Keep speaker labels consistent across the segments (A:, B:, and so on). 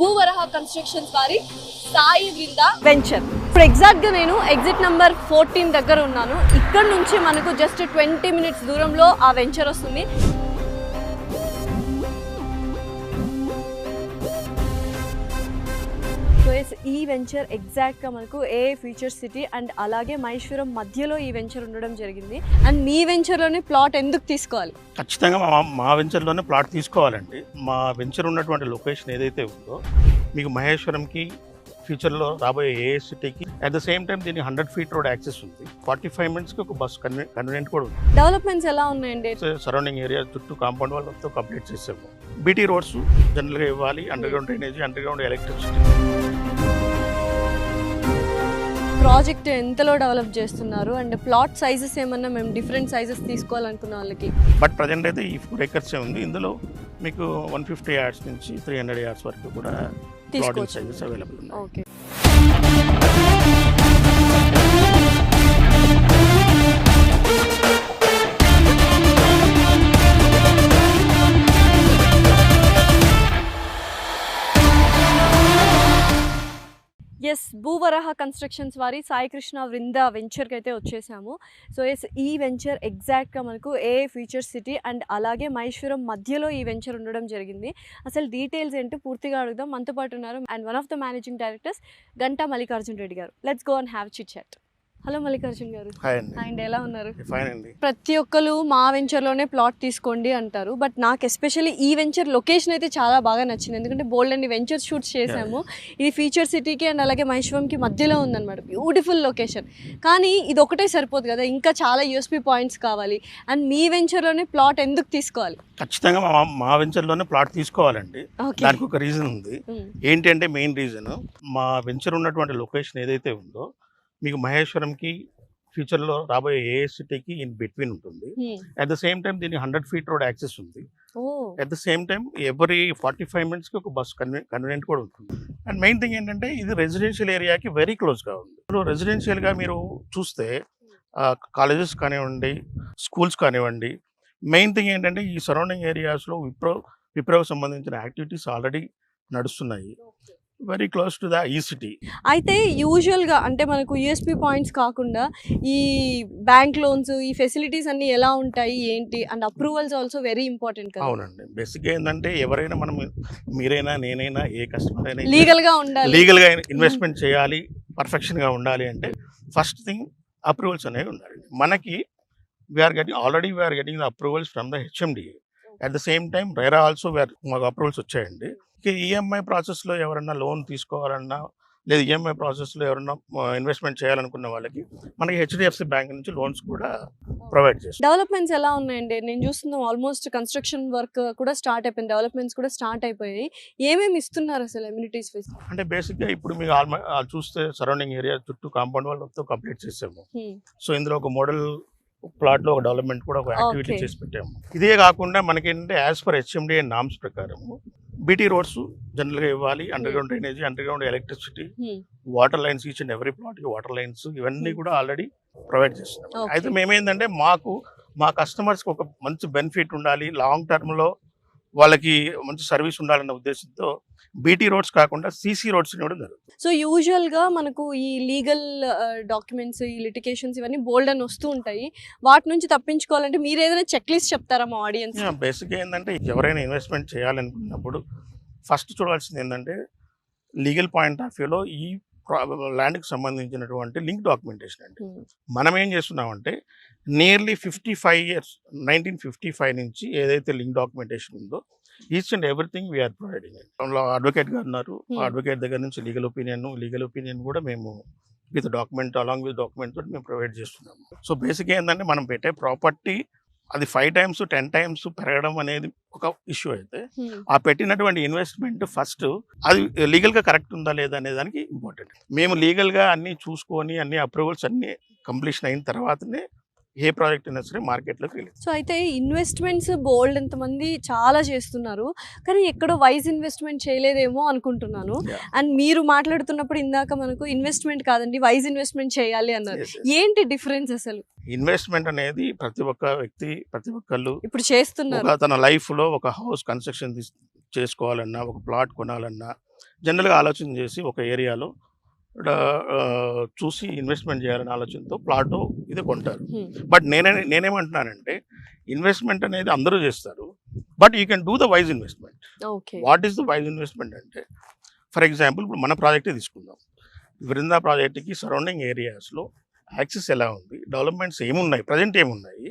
A: భూవరహ constructions వారి సాయి వృంద venture. ఇప్పుడు exact గా నేను ఎగ్జిట్ నంబర్ 14 దగ్గర ఉన్నాను. ఇక్కడ నుంచి మనకు జస్ట్ 20 మినిట్స్ దూరంలో ఆ వెంచర్ వస్తుంది. ఈ వెంచర్ ఎగ్జాక్ట్ గా మనకు ఏ ఫ్యూచర్ సిటీ అండ్ అలాగే మహేశ్వరం మధ్యలో ఈ వెంచర్ ఉండడం జరిగింది. అండ్ మీ వెంచర్ లోనే ప్లాట్ ఎందుకు తీసుకోవాలి?
B: ఖచ్చితంగా మా వెంచర్లోనే ప్లాట్ తీసుకోవాలండి. మా వెంచర్ ఉన్నటువంటి లొకేషన్ ఏదైతే ఉందో మీకు మహేశ్వరంకి ఫ్యూచర్లో రాబోయే ఏ సిటీకి అట్ ద సేమ్ టైం దీనికి 100 ఫీట్ రోడ్ యాక్సెస్ ఉంది. 45 మినిట్స్కి ఒక బస్ కన్వీనియంట్ కూడా ఉంది.
A: డెవలప్మెంట్స్ ఎలా ఉన్నాయండి?
B: సరౌండింగ్ ఏరియా చుట్టూ కాంపౌండ్ వాళ్ళతో కంప్లీట్ చేసాము. బీటీ రోడ్స్ జనరల్గా ఇవ్వాలి, under ground drainage, under ground electricity.
A: Project ఎంతలో డెవలప్ చేస్తున్నారు అండ్ ప్లాట్ సైజెస్ ఏమన్నా మేము డిఫరెంట్ సైజెస్ తీసుకోవాలనుకున్న వాళ్ళకి?
B: బట్ ప్రజెంట్ అయితే ఈ 4 acres ఉంది. ఇందులో మీకు 150 yards నుంచి 300 yards వరకు కూడా ప్లాటింగ్ సైజెస్ అవైలబుల్ ఉన్నాయి.
A: ఓకే. ఎస్, భూవరహ కన్స్ట్రక్షన్స్ వారి సాయి కృష్ణ వృంద వెంచర్కి అయితే వచ్చేసాము. సో ఎస్, ఈ వెంచర్ ఎగ్జాక్ట్గా మనకు ఏ ఫ్యూచర్ సిటీ అండ్ అలాగే మహేశ్వరం మధ్యలో ఈ వెంచర్ ఉండడం జరిగింది. అసలు డీటెయిల్స్ ఏంటో పూర్తిగా అడుగుదాం. మనతో పాటు ఉన్నారు and one of the managing directors Ganta Mallikarjuna Reddy garu. Let's go and have chit chat. Hello Mallikarjun garu.
B: Hi
A: అండి, ఎలా ఉన్నారు?
B: ఫైన్ అండి.
A: ప్రతి ఒక్కరు మా వెంచర్లోనే ప్లాట్ తీసుకోండి అంటారు, బట్ నాకు ఎస్పెషల్లీ ఈ వెంచర్ లొకేషన్ అయితే చాలా బాగా నచ్చింది. ఎందుకంటే బోల్డ్ అండ్ వెంచర్ షూట్స్ చేసాము. ఇది ఫ్యూచర్ సిటీకి అండ్ అలాగే మహేశ్వరంకి మధ్యలో ఉందన్నమాట. Beautiful location. కానీ ఇది ఒకటే సరిపోదు కదా, ఇంకా చాలా యూఎస్పీ పాయింట్స్ కావాలి. అండ్ మీ వెంచర్లోనే ప్లాట్ ఎందుకు తీసుకోవాలి?
B: ఖచ్చితంగా మా వెంచర్లోనే ప్లాట్ తీసుకోవాలండి. దానికి ఒక రీజన్ ఉంది. ఏంటి అంటే మెయిన్ రీజన్, మా వెంచర్ ఉన్నటువంటి లొకేషన్ ఏదైతే ఉందో మీకు మహేశ్వరంకి ఫ్యూచర్లో రాబోయే ఏ సిటీకి ఇన్ బిట్వీన్ ఉంటుంది. అట్ ద సేమ్ టైం దీనికి 100 ఫీట్ రోడ్ యాక్సెస్ ఉంది. At the same time every 45 మినిట్స్కి ఒక బస్ కన్వీనియంట్ కూడా ఉంటుంది. అండ్ మెయిన్ థింగ్ ఏంటంటే ఇది రెసిడెన్షియల్ ఏరియాకి వెరీ క్లోజ్గా ఉంది. ఇప్పుడు రెసిడెన్షియల్గా మీరు చూస్తే కాలేజెస్ కానివ్వండి, స్కూల్స్ కానివ్వండి, మెయిన్ థింగ్ ఏంటంటే ఈ సరౌండింగ్ ఏరియాస్లో విప్రోకి సంబంధించిన యాక్టివిటీస్ ఆల్రెడీ నడుస్తున్నాయి. వెరీ క్లోజ్ టు ద ఈ సిటీ.
A: అయితే యూజువల్గా అంటే మనకు యూఎస్పీ పాయింట్స్ కాకుండా ఈ బ్యాంక్ లోన్స్, ఈ ఫెసిలిటీస్ అన్ని ఎలా ఉంటాయి ఏంటి and approvals also very important కదా?
B: అవునండి. బేసిక్గా ఏంటంటే ఎవరైనా మనం, మీరైనా నేనైనా ఏ కస్టమర్ అయినా
A: లీగల్గా ఉండాలి,
B: లీగల్గా ఇన్వెస్ట్మెంట్ చేయాలి, పర్ఫెక్షన్గా ఉండాలి అంటే ఫస్ట్ థింగ్ అప్రూవల్స్ అనేవి ఉండాలి. మనకి we're getting the approvals from the HMDA. At the same time RERA also మాకు అప్రూవల్స్ వచ్చాయండి. ఈఎంఐ ప్రాసెస్లో ఎవరన్నా లోన్ తీసుకోవాలన్నా లేదా ఈఎంఐ ప్రాసెస్లో ఎవరన్నా ఇన్వెస్ట్మెంట్ చేయాలనుకున్న వాళ్ళకి మనకి హెచ్డిఎఫ్సి బ్యాంక్ నుంచి లోన్స్ కూడా ప్రొవైడ్ చేస్తాం.
A: డెవలప్మెంట్స్ ఎలా ఉన్నాయండి? నేను చూస్తున్నాం ఆల్మోస్ట్ కన్స్ట్రక్షన్ వర్క్ కూడా స్టార్ట్ అయిపోయింది, డెవలప్మెంట్స్ కూడా స్టార్ట్ అయిపోయాయి. ఏమేమి ఇస్తున్నారు అసలు అమ్యూనిటీస్?
B: అంటే బేసిక్గా ఇప్పుడు మీకు చూస్తే సరౌండింగ్ ఏరియా చుట్టూ కాంపౌండ్ వాళ్ళతో కంప్లీట్ చేసాము. సో ఇందులో ఒక మోడల్ ప్లాట్ లో ఒక డెవలప్మెంట్ కూడా ఒక యాక్టివిటీ చేసి పెట్టాము. ఇదే కాకుండా మనకి ఏంటంటే యాజ్ పర్ హెచ్ఎండిఏ నామ్స్ ప్రకారం బీటీ రోడ్స్ జనరల్గా ఇవ్వాలి, under ground drainage, under ground electricity, water lines, each and every ప్లాట్కి వాటర్ లైన్స్ ఇవన్నీ కూడా ఆల్రెడీ ప్రొవైడ్ చేస్తున్నాం. అయితే మేమేంటంటే మా కస్టమర్స్కి ఒక మంచి బెనిఫిట్ ఉండాలి, లాంగ్ టర్మ్లో వాళ్ళకి మంచి సర్వీస్ ఉండాలన్న ఉద్దేశంతో బీటీ రోడ్స్ కాకుండా సీసీ రోడ్స్ ఇవ్వడం జరుగుతుంది.
A: సో యూజువల్గా మనకు ఈ లీగల్ డాక్యుమెంట్స్, ఈ లిటిగేషన్స్ ఇవన్నీ బోల్డ్ అని వస్తూ ఉంటాయి. వాటి నుంచి తప్పించుకోవాలంటే మీరు ఏదైనా చెక్ లిస్ట్ చెప్తారా మా ఆడియన్స్?
B: బేసిక్గా ఏంటంటే ఎవరైనా ఇన్వెస్ట్మెంట్ చేయాలనుకున్నప్పుడు ఫస్ట్ చూడాల్సింది ఏంటంటే లీగల్ పాయింట్ ఆఫ్ వ్యూలో ఈ ల్యాండ్కి సంబంధించినటువంటి లింక్ డాక్యుమెంటేషన్ అండి. మనం ఏం చేస్తున్నామంటే నియర్లీ 55 years 1955 నుంచి ఏదైతే లింక్ డాక్యుమెంటేషన్ ఉందో each and everything we are providing. Advocate గారు ఉన్నారు, అడ్వకేట్ దగ్గర నుంచి లీగల్ ఒపీనియన్ కూడా మేము with document along with document తోటి మేము ప్రొవైడ్ చేస్తున్నాము. సో బేసిక్గా ఏంటంటే మనం పెట్టే ప్రాపర్టీ అది 5 times 10 times పెరగడం అనేది ఒక ఇష్యూ అయితే ఆ పెట్టినటువంటి ఇన్వెస్ట్మెంట్ ఫస్ట్ అది లీగల్గా కరెక్ట్ ఉందా లేదా అనే దానికి ఇంపార్టెంట్. మేము లీగల్గా అన్నీ చూసుకొని అన్ని అప్రూవల్స్ అన్నీ కంప్లీషన్ అయిన తర్వాతనే ఏ ప్రాజెక్ట్ అయినా సరే మార్కెట్లోకి వెళ్ళి.
A: సో అయితే ఇన్వెస్ట్మెంట్స్ బోల్డ్ ఎంతమంది చాలా చేస్తున్నారు, కానీ ఎక్కడో వైజ్ ఇన్వెస్ట్మెంట్ చేయలేదేమో అనుకుంటున్నాను. అండ్ మీరు మాట్లాడుతున్నప్పుడు ఇందాక మనకు ఇన్వెస్ట్మెంట్ కాదండి వైజ్ ఇన్వెస్ట్మెంట్ చేయాలి అన్నారు. ఏంటి డిఫరెన్స్ అసలు?
B: ఇన్వెస్ట్మెంట్ అనేది ప్రతి ఒక్క వ్యక్తి, ప్రతి ఒక్కళ్ళు
A: ఇప్పుడు చేస్తున్నారు.
B: తన లైఫ్లో ఒక హౌస్ కన్స్ట్రక్షన్ చేసుకోవాలన్నా, ఒక ప్లాట్ కొనాలన్నా, జనరల్గా ఆలోచన చేసి ఒక ఏరియాలో చూసి ఇన్వెస్ట్మెంట్ చేయాలనే ఆలోచనతో ప్లాట్ ఇది కొంటారు. బట్ నేనేమంటున్నానంటే ఇన్వెస్ట్మెంట్ అనేది అందరూ చేస్తారు, but you can do the wise investment. What is the wise investment అంటే, ఫర్ ఎగ్జాంపుల్ ఇప్పుడు మన ప్రాజెక్టే తీసుకుందాం. వృందా ప్రాజెక్ట్కి సరౌండింగ్ ఏరియాస్లో యాక్సెస్ ఎలా ఉంది, డెవలప్మెంట్స్ ఏమున్నాయి, ప్రజెంట్ ఏమున్నాయి,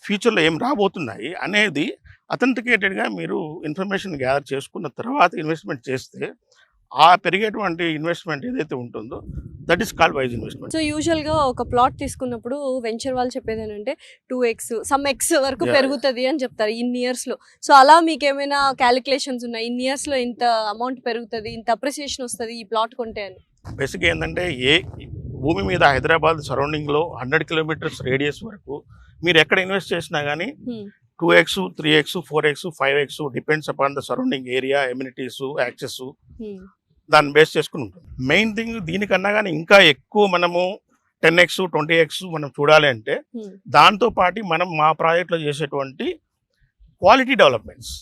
B: ఫ్యూచర్లో ఏం రాబోతున్నాయి అనేది అథెంటికేటెడ్గా మీరు ఇన్ఫర్మేషన్ గ్యాదర్ చేసుకున్న తర్వాత ఇన్వెస్ట్మెంట్ చేస్తే ఆ పెరిగేటువంటి ఇన్వెస్ట్మెంట్ ఏదైతే ఉంటుందో that is called wise investment.
A: So యూజువల్గా ఒక ప్లాట్ తీసుకున్నప్పుడు వెంచర్ వాళ్ళు చెప్పేది ఏంటంటే 2x సమ్ x వరకు పెరుగుతుంది అని చెప్తారు ఇన్ ఇయర్స్లో. సో అలా మీకు ఏమైనా క్యాలిక్యులేషన్స్ ఉన్నాయి, ఇన్ ఇయర్స్లో ఇంత అమౌంట్ పెరుగుతుంది, ఇంత అప్రిసియేషన్ వస్తుంది ఈ ప్లాట్ కొంటే అని?
B: బేసిక్గా ఏంటంటే భూమి మీద హైదరాబాద్ సరౌండింగ్లో 100 కిలోమీటర్స్ రేడియస్ వరకు మీరు ఎక్కడ ఇన్వెస్ట్ చేసినా కానీ 2x, 3x, 4x, 5x depends upon the surrounding area, amenities, access దాన్ని బేస్ చేసుకుని ఉంటుంది. మెయిన్ థింగ్ దీనికన్నా కానీ ఇంకా ఎక్కువ మనము 10x, 20x మనం చూడాలి అంటే దాంతో పాటు మనం మా ప్రాజెక్ట్లో చేసేటువంటి క్వాలిటీ డెవలప్మెంట్స్,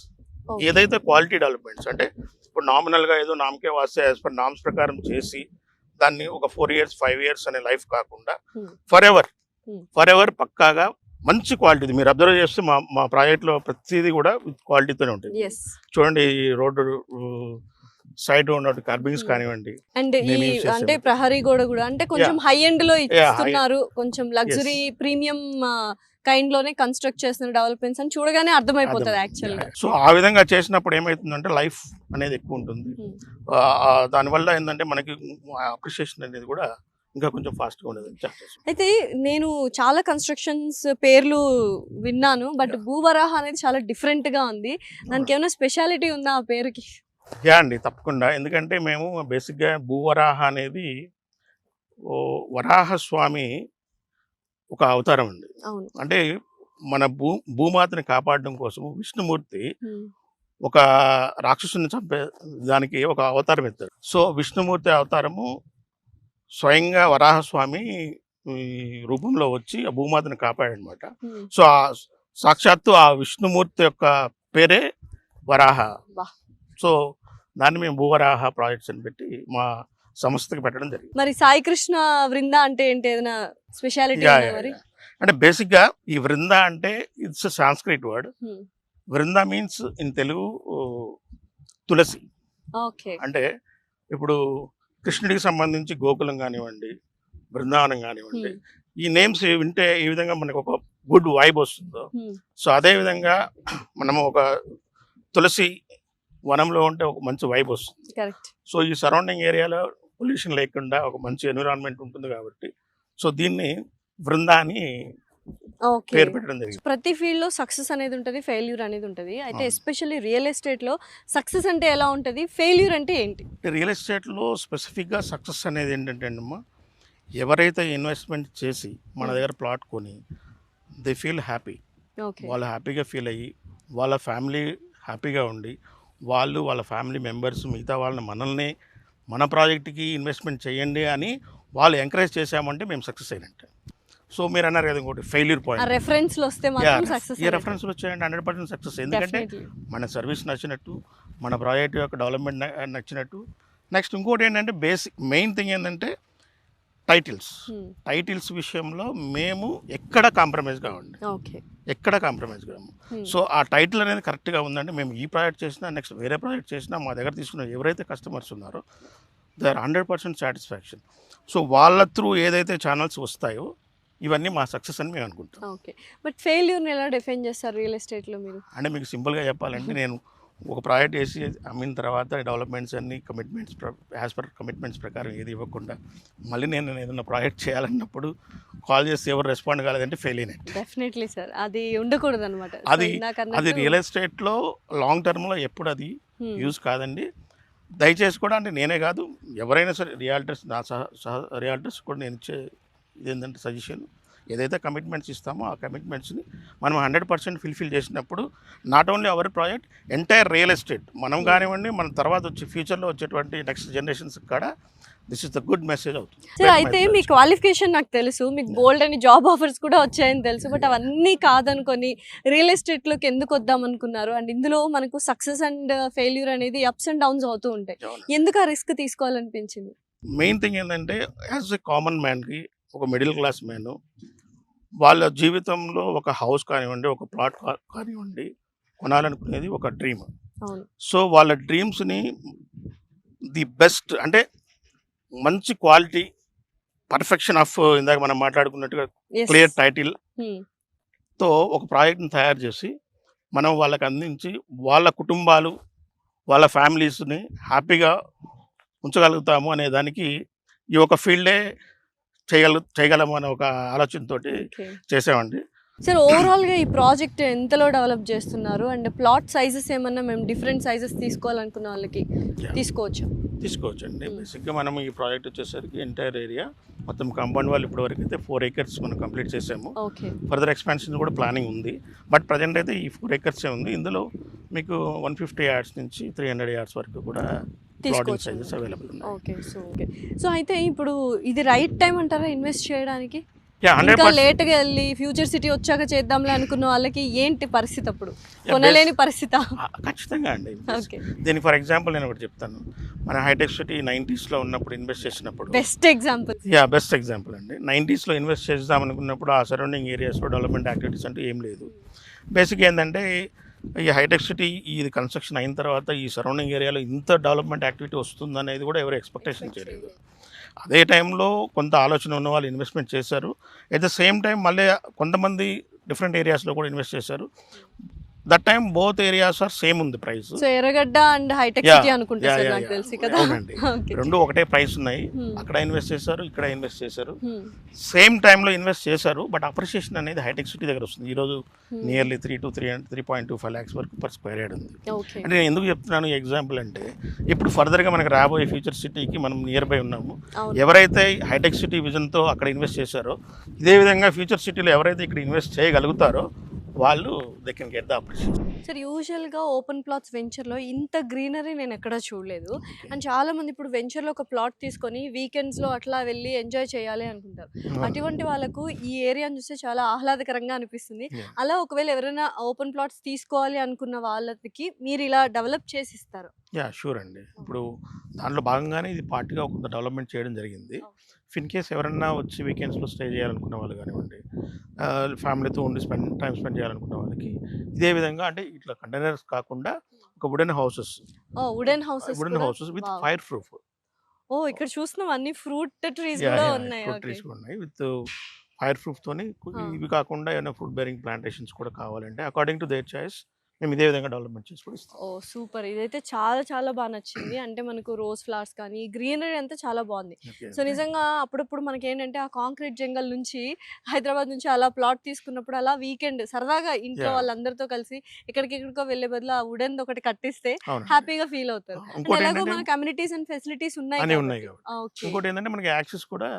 B: ఏదైతే క్వాలిటీ డెవలప్మెంట్స్ అంటే ఇప్పుడు నామినల్గా ఏదో నామకే వాస్తే యాజ్ పర్ నామ్స్ ప్రకారం చేసి దాన్ని ఒక 4 years, 5 years అనే లైఫ్ కాకుండా ఫర్ ఎవర్ పక్కాగా మంచి క్వాలిటీ. మీరు అబ్జర్వ్ చేస్తే మా ప్రాజెక్ట్లో ప్రతిదీ కూడా క్వాలిటీతోనే ఉంటుంది. చూడండి, రోడ్డు సైడ్ ఉన్న కార్బింగ్స్ కానివ్వండి,
A: అండ్ అంటే ప్రహరీ గోడ కూడా అంటే కొంచెం హై ఎండ్ లో ఇస్తున్నారు, కొంచెం లగ్జరీ ప్రీమియం కైండ్ లోనే కన్స్ట్రక్ట్ చేస్తున్న డెవలప్మెంట్స్ అని చూడగానే అర్థమైపోతుంది యాక్చువల్గా.
B: సో ఆ విధంగా చేసినప్పుడు ఏమవుతుందంటే లైఫ్ అనేది ఎక్కువ ఉంటుంది. దానివల్ల ఏంటంటే మనకి అప్రిషియేషన్ అనేది కూడా ఇంకా కొంచెం ఫాస్ట్గా ఉండదు.
A: అయితే నేను చాలా కన్స్ట్రక్షన్స్ పేర్లు విన్నాను, బట్ భూవరాహ అనేది చాలా డిఫరెంట్గా ఉంది. దానికి ఏమైనా స్పెషాలిటీ ఉందా ఆ పేరుకి?
B: అండి, తప్పకుండా. ఎందుకంటే మేము బేసిక్గా భూవరాహ అనేది వరాహస్వామి ఒక అవతారం అండి. అంటే మన భూమాతని కాపాడడం కోసం విష్ణుమూర్తి ఒక రాక్షసుని చంపే దానికి ఒక అవతారం ఎత్తారు. సో విష్ణుమూర్తి అవతారము స్వయంగా వరాహస్వామి రూపంలో వచ్చి ఆ భూమాతను కాపాడనమాట. సో సాక్షాత్తు ఆ విష్ణుమూర్తి యొక్క పేరే వరాహ. సో దాన్ని మేము భూవరాహ ప్రాజెక్ట్స్ అని పెట్టి మా సంస్థకి పెట్టడం జరిగింది.
A: మరి సాయి కృష్ణ వృంద అంటే ఏంటి, ఏదైనా స్పెషాలిటీ?
B: అంటే బేసిక్గా ఈ వృంద అంటే it's Sanskrit word. Vrinda means in Telugu tulasi. అంటే ఇప్పుడు కృష్ణుడికి సంబంధించి గోకులం కానివ్వండి, బృందావనం కానివ్వండి, ఈ నేమ్స్ వింటే ఈ విధంగా మనకు ఒక గుడ్ వైబ్ వస్తుందో, సో అదే విధంగా మనము ఒక తులసి వనంలో ఉంటే ఒక మంచి వైబ్ వస్తుంది. సో ఈ సరౌండింగ్ ఏరియాలో పొల్యూషన్ లేకుండా ఒక మంచి ఎన్విరాన్మెంట్ ఉంటుంది కాబట్టి సో దీన్ని వృందా అని పేరు పెట్టడం జరిగింది.
A: ప్రతి ఫీల్డ్ లో సక్సెస్ అనేది ఉంటుంది, ఫెయిల్యూర్ అనేది ఉంటుంది. అయితే ఎస్పెషల్లీ రియల్ ఎస్టేట్ లో సక్సెస్ అంటే ఎలా ఉంటుంది, ఫెయిల్యూర్ అంటే ఏంటి?
B: రియల్ ఎస్టేట్ లో స్పెసిఫిక్ గా సక్సెస్ అనేది ఏంటంటే అమ్మా, ఎవరైతే ఇన్వెస్ట్మెంట్ చేసి మన దగ్గర ప్లాట్ కొని దే ఫీల్ హ్యాపీ, వాళ్ళు హ్యాపీగా ఫీల్ అయ్యి వాళ్ళ ఫ్యామిలీ హ్యాపీగా ఉండి వాళ్ళ ఫ్యామిలీ మెంబర్స్ మిగతా వాళ్ళని మనల్ని మన ప్రాజెక్ట్కి ఇన్వెస్ట్మెంట్ చేయండి అని వాళ్ళు ఎంకరేజ్ చేసామంటే మేము సక్సెస్ అయినట్టు. సో మీరు అన్నారు కదా ఇంకోటి ఫెయిల్యూర్ పాయింట్,
A: రెఫరెన్స్లో వస్తే మాత్రం సక్సెస్.
B: ఈ రెఫరెన్స్లో వచ్చాయంటే 100% సక్సెస్. ఎందుకంటే మన సర్వీస్ నచ్చినట్టు, మన ప్రాజెక్ట్ యొక్క డెవలప్మెంట్ నచ్చినట్టు. నెక్స్ట్ ఇంకోటి ఏంటంటే బేసిక్ మెయిన్ థింగ్ ఏంటంటే టైటిల్స్ విషయంలో మేము ఎక్కడ కాంప్రమైజ్ కావండి, ఎక్కడ కాంప్రమైజ్ కాము. సో ఆ టైటిల్ అనేది కరెక్ట్గా ఉందంటే మేము ఈ ప్రాజెక్ట్ చేసినా నెక్స్ట్ వేరే ప్రాజెక్ట్ చేసినా మా దగ్గర తీసుకున్న ఎవరైతే కస్టమర్స్ ఉన్నారో దే ఆర్ 100% సాటిస్ఫాక్షన్. సో వాళ్ళ త్రూ ఏదైతే ఛానల్స్ వస్తాయో ఇవన్నీ మా సక్సెస్ అని మేము అనుకుంటాం.
A: ఓకే, బట్ ఫెయిల్యూర్ని ఎలా డిఫైన్ చేస్తారు రియల్ ఎస్టేట్లో మీరు?
B: అంటే మీకు సింపుల్గా చెప్పాలంటే నేను ఒక ప్రాజెక్ట్ వేసి అమ్మిన తర్వాత డెవలప్మెంట్స్ అన్ని కమిట్మెంట్స్ యాజ్ పర్ కమిట్మెంట్స్ ప్రకారం ఏది ఇవ్వకుండా మళ్ళీ నేను ఏదైనా ప్రాజెక్ట్ చేయాలన్నప్పుడు కాల్ చేసి ఎవరు రెస్పాండ్ కాలేదంటే ఫెయిల్ అయినట్టు.
A: డెఫినెట్లీ సార్, అది ఉండకూడదు అనమాట.
B: అది రియల్ ఎస్టేట్లో లాంగ్ టర్మ్లో ఎప్పుడు అది యూజ్ కాదండి. దయచేసి కూడా అంటే నేనే కాదు ఎవరైనా సరే రియాల్టర్స్, నా రియాల్టర్స్ కూడా నేను ఇచ్చే ఇదేంటంటే సజెషన్, ఏదైతే కమిట్మెంట్స్ ఇస్తామో ఆ కమిట్మెంట్స్ని మనం 100% ఫుల్ఫిల్ చేసినప్పుడు not only our project, entire real estate మనం కానివ్వండి, మన తర్వాత వచ్చే ఫ్యూచర్లో వచ్చేటువంటి నెక్స్ట్ జనరేషన్స్ కూడా this is the good message అవుతుంది.
A: సార్ అయితే మీ క్వాలిఫికేషన్ నాకు తెలుసు, మీకు బోల్డ్ అని జాబ్ ఆఫర్స్ కూడా వచ్చాయని తెలుసు, బట్ అవన్నీ కాదనుకొని రియల్ ఎస్టేట్లోకి ఎందుకు వద్దాం అనుకున్నారు? అండ్ ఇందులో మనకు సక్సెస్ అండ్ ఫెయిల్యూర్ అనేది అప్స్ అండ్ డౌన్స్ అవుతూ ఉంటాయి, ఎందుకు ఆ రిస్క్ తీసుకోవాలనిపించింది?
B: మెయిన్ థింగ్ ఏంటంటే యాజ్ ఎ కామన్ మ్యాన్కి, ఒక మిడిల్ క్లాస్ మ్యాన్ వాళ్ళ జీవితంలో ఒక హౌస్ కానివ్వండి, ఒక ప్లాట్ కానివ్వండి కొనాలనుకునేది ఒక డ్రీమ్.
A: అవును.
B: సో వాళ్ళ డ్రీమ్స్ని ది బెస్ట్ అంటే మంచి క్వాలిటీ, పర్ఫెక్షన్ ఆఫ్ ఇందాక మనం మాట్లాడుకున్నట్టుగా
A: Yes.
B: Clear title
A: Hmm.
B: తో ఒక ప్రాజెక్ట్ని తయారు చేసి మనం వాళ్ళకి అందించి వాళ్ళ కుటుంబాలు, వాళ్ళ ఫ్యామిలీస్ని హ్యాపీగా ఉంచగలుగుతాము అనే దానికి ఈ ఒక ఫీల్డే చేయగలము అనే ఒక ఆలోచనతోటి
A: Okay.
B: చేసామండి.
A: సార్ ఓవరాల్గా ఈ ప్రాజెక్ట్ ఎంతలో డెవలప్ చేస్తున్నారు? అండ్ ప్లాట్ సైజెస్ ఏమన్నా మేము డిఫరెంట్ సైజెస్ తీసుకోవాలనుకున్న వాళ్ళకి తీసుకోవచ్చు?
B: తీసుకోవచ్చండి. బేసిక్గా మనం ఈ ప్రాజెక్ట్ వచ్చేసరికి ఎంటైర్ ఏరియా మొత్తం కాంపౌండ్ వాళ్ళు ఇప్పటివరకు అయితే 4 acres మనం కంప్లీట్ చేసాము.
A: ఓకే.
B: ఫర్దర్ ఎక్స్పాన్షన్ కూడా ప్లానింగ్ ఉంది. బట్ ప్రజెంట్ అయితే ఈ 4 acres ఉంది. ఇందులో మీకు 150 yards నుంచి 300 yards వరకు కూడా ప్లాటింగ్ సైజెస్ అవైలబుల్ ఉన్నాయి.
A: ఓకే. సో అయితే ఇప్పుడు ఇది రైట్ టైం అంటారా ఇన్వెస్ట్ చేయడానికి?
B: యా,
A: ఇంకా
B: 100%
A: లేట్గా వెళ్ళి ఫ్యూచర్ సిటీ వచ్చాక చేద్దాంలే అనుకున్న వాళ్ళకి ఏంటి పరిస్థితి అప్పుడు? కొనలేని పరిస్థితి?
B: ఖచ్చితంగా అండి.
A: ఓకే.
B: దీనికి ఫర్ ఎగ్జాంపుల్ నేను ఒకటి చెప్తాను. మన హైటెక్ సిటీ 90sలో ఉన్నప్పుడు ఇన్వెస్ట్ చేసినప్పుడు,
A: బెస్ట్ ఎగ్జాంపుల్.
B: బెస్ట్ ఎగ్జాంపుల్ అండి. 90sలో ఇన్వెస్ట్ చేద్దాం అనుకున్నప్పుడు ఆ సరౌండింగ్ ఏరియాస్లో డెవలప్మెంట్ యాక్టివిటీస్ అంటే ఏం లేదు. బేసిక్గా ఏంటంటే ఈ హైటెక్ సిటీ ఇది కన్స్ట్రక్షన్ అయిన తర్వాత ఈ సరౌండింగ్ ఏరియాలో ఇంత డెవలప్మెంట్ యాక్టివిటీ వస్తుందనేది కూడా ఎవరు ఎక్స్పెక్టేషన్ చేయలేదు. అదే టైంలో కొంత ఆలోచన ఉన్న వాళ్ళు ఇన్వెస్ట్మెంట్ చేశారు. ఎట్ ద సేమ్ టైం మళ్ళీ కొంతమంది డిఫరెంట్ ఏరియాస్లో కూడా ఇన్వెస్ట్ చేశారు. That time both areas are same ఉంది ప్రైస్.
A: సో ఎర్రగడ్డ అండ్ హైటెక్ సిటీ అనుకుంటా సార్, నాకు తెలిసి కదా.
B: అవునండి,
A: ఓకే.
B: రెండు ఒకటే ప్రైస్ ఉన్నాయి. అక్కడ ఇన్వెస్ట్ చేశారు, ఇక్కడ ఇన్వెస్ట్ చేశారు,
A: Hmm.
B: సేమ్ టైంలో ఇన్వెస్ట్ చేశారు. బట్ అప్రిషియేషన్ అనేది హైటెక్ సిటీ దగ్గర వస్తుంది. ఈరోజు నియర్లీ 3.25 lakhs వరకు పర్ స్క్వేర్ యార్డ్ ఉంది.
A: ఓకే.
B: అంటే నేను ఎందుకు చెప్తున్నాను ఈ ఎగ్జాంపుల్ అంటే, ఇప్పుడు ఫర్దర్గా మనకు రాబోయే ఫ్యూచర్ సిటీకి మనం నియర్ బై ఉన్నాము.
A: అవును.
B: ఎవరైతే హైటెక్ సిటీ విజన్తో అక్కడ ఇన్వెస్ట్ చేశారో, ఇదే విధంగా ఫ్యూచర్ సిటీలో ఎవరైతే ఇక్కడ ఇన్వెస్ట్ చేయగలుగుతారో వాళ్ళు they can get the appreciation.
A: Sir యూజువల్గా ఓపెన్ ప్లాట్స్ వెంచర్లో ఇంత గ్రీనరీ నేను ఎక్కడా చూడలేదు. అండ్ చాలా మంది ఇప్పుడు వెంచర్లో ఒక ప్లాట్ తీసుకొని వీకెండ్స్లో అట్లా వెళ్ళి ఎంజాయ్ చేయాలి అనుకుంటారు. అటువంటి వాళ్ళకు ఈ ఏరియాని చూస్తే చాలా ఆహ్లాదకరంగా అనిపిస్తుంది. అలా ఒకవేళ ఎవరైనా ఓపెన్ ప్లాట్స్ తీసుకోవాలి అనుకున్న వాళ్ళకి మీరు ఇలా డెవలప్ చేసి ఇస్తారు?
B: యా, షూర్ అండి. ఇప్పుడు దాంట్లో భాగంగానే ఇది పార్ట్గా కొంత డెవలప్మెంట్ చేయడం జరిగింది. ఇన్ కేస్ ఎవరన్నా వచ్చి వీకెండ్స్లో స్టే చేయాలనుకున్న వాళ్ళు కానివ్వండి, ఫ్యామిలీతో ఉండి టైం స్పెండ్ చేయాలనుకున్న వాళ్ళకి ఇదే విధంగా అంటే ఇట్లా కంటైనర్స్ కాకుండా ఒక wooden houses with fire proof.
A: ఓ, ఇక్కడ చూస్తున్నాం అన్ని ఫ్రూట్ ట్రీస్ కూడా ఉన్నాయి.
B: ట్రీస్ ఉన్నాయి విత్ ఫైర్ ప్రూఫ్ తోని. ఇవి కాకుండా ఏమైనా ఫ్రూట్ బేరింగ్ ప్లాంటేషన్స్ కూడా కావాలంటే అకార్డింగ్ టు దేర్ చాయిస్ మేము ఇదే విధంగా డెవలప్మెంట్ చేసి కూడా ఇస్తాం.
A: ఓ సూపర్, ఇదైతే చాలా చాలా బాగా నచ్చింది. అంటే మనకు రోజ్ ఫ్లవర్స్ కానీ గ్రీనరీ అంతా చాలా బాగుంది. సో నిజంగా అప్పుడప్పుడు మనకి ఏంటంటే ఆ కాంక్రీట్ జంగల్ నుంచి హైదరాబాద్ నుంచి అలా ప్లాట్ తీసుకున్నప్పుడు అలా వీకెండ్ సరదాగా ఇంట్లో వాళ్ళందరితో కలిసి ఎక్కడికో వెళ్ళే బదులు ఆ వుడెన్ ఒకటి కట్టిస్తే హ్యాపీగా ఫీల్ అవుతారు. ఎలాగో మన కమ్యూనిటీస్ అండ్ ఫెసిలిటీస్ ఉన్నాయి.
B: ఇంకోటి ఏంటంటే మనకి యాక్సెస్ కూడా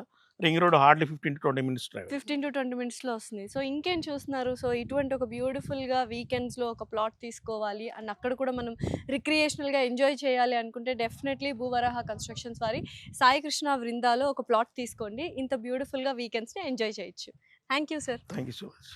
B: ring road hardly 15 to 20 minutes drive.
A: 15 to 20 minutesలో వస్తుంది. సో ఇంకేం చూస్తున్నారు? సో ఇటువంటి ఒక బ్యూటిఫుల్గా వీకెండ్స్లో ఒక ప్లాట్ తీసుకోవాలి అండ్ అక్కడ కూడా మనం రిక్రియేషనల్గా ఎంజాయ్ చేయాలి అనుకుంటే డెఫినెట్లీ భూవరాహ కన్స్ట్రక్షన్స్ వారి సాయి కృష్ణ వృందాలో ఒక ప్లాట్ తీసుకోండి. ఇంత బ్యూటిఫుల్గా వీకెండ్స్ని ఎంజాయ్ చేయొచ్చు. Thank you sir.
B: Thank you so much.